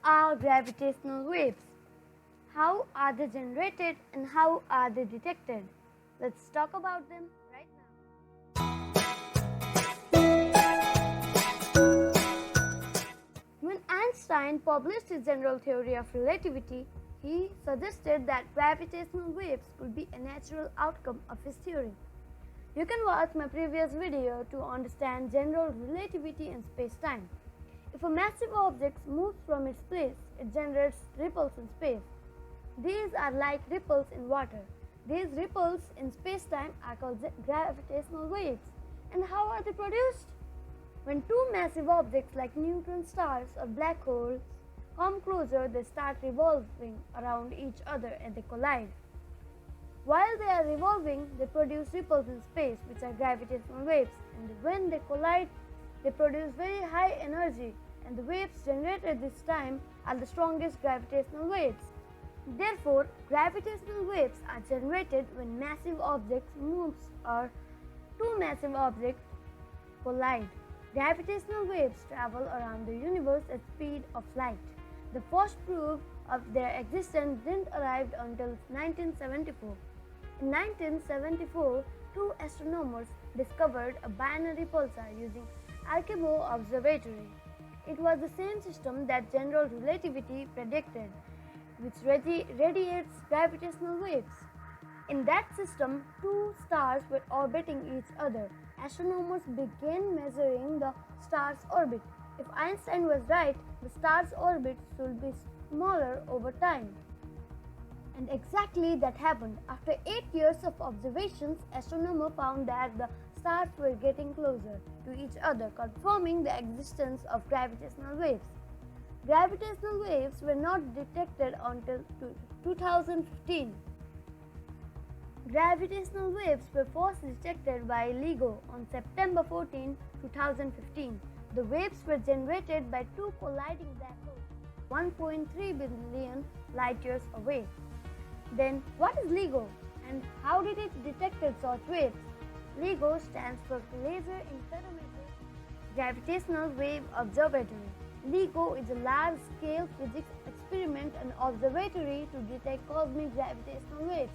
are gravitational waves? How are they generated and how are they detected? Let's talk about them right now. When Einstein published his general theory of relativity, he suggested that gravitational waves could be a natural outcome of his theory. You can watch my previous video to understand general relativity in space-time. If a massive object moves from its place, it generates ripples in space. These are like ripples in water. These ripples in space-time are called gravitational waves. And how are they produced? When two massive objects like neutron stars or black holes come closer, they start revolving around each other and they collide. While they are revolving, they produce ripples in space, which are gravitational waves, and when they collide, they produce very high energy, and the waves generated this time are the strongest gravitational waves. Therefore, gravitational waves are generated when massive objects move or two massive objects collide. Gravitational waves travel around the universe at the speed of light. The first proof of their existence didn't arrive until 1974. In 1974, two astronomers discovered a binary pulsar using Arecibo Observatory. It was the same system that general relativity predicted, which radiates gravitational waves. In that system, two stars were orbiting each other. Astronomers began measuring the star's orbit. If Einstein was right, the star's orbit should be smaller over time. And exactly that happened. After 8 years of observations, astronomers found that the stars were getting closer to each other, confirming the existence of gravitational waves. Gravitational waves were not detected until 2015. Gravitational waves were first detected by LIGO on September 14, 2015. The waves were generated by two colliding black holes 1.3 billion light years away. Then, what is LIGO and how did it detect such waves? LIGO stands for Laser Interferometer Gravitational Wave Observatory. LIGO is a large-scale physics experiment and observatory to detect cosmic gravitational waves.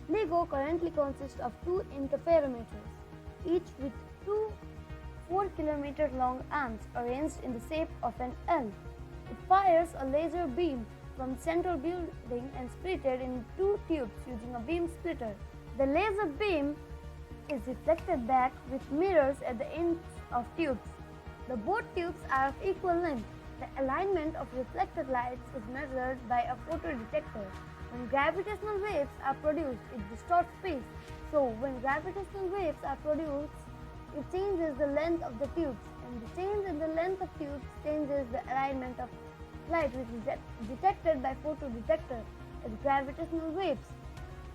LIGO currently consists of two interferometers, each with two 4-kilometer long arms arranged in the shape of an L. It fires a laser beam from the central building and split it in two tubes using a beam splitter. The laser beam is reflected back with mirrors at the ends of tubes. The both tubes are of equal length. The alignment of reflected light is measured by a photodetector. When gravitational waves are produced, it distorts space. So, when gravitational waves are produced, it changes the length of the tubes, and the change in the length of tubes changes the alignment of light, which is detected by photodetector as gravitational waves.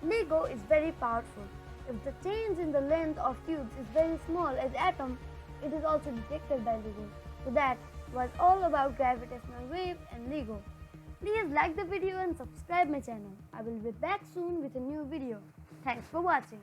LIGO is very powerful. If the change in the length of tubes is very small as atom, it is also detected by LIGO. So that was all about gravitational wave and LIGO. Please like the video and subscribe my channel. I will be back soon with a new video. Thanks for watching.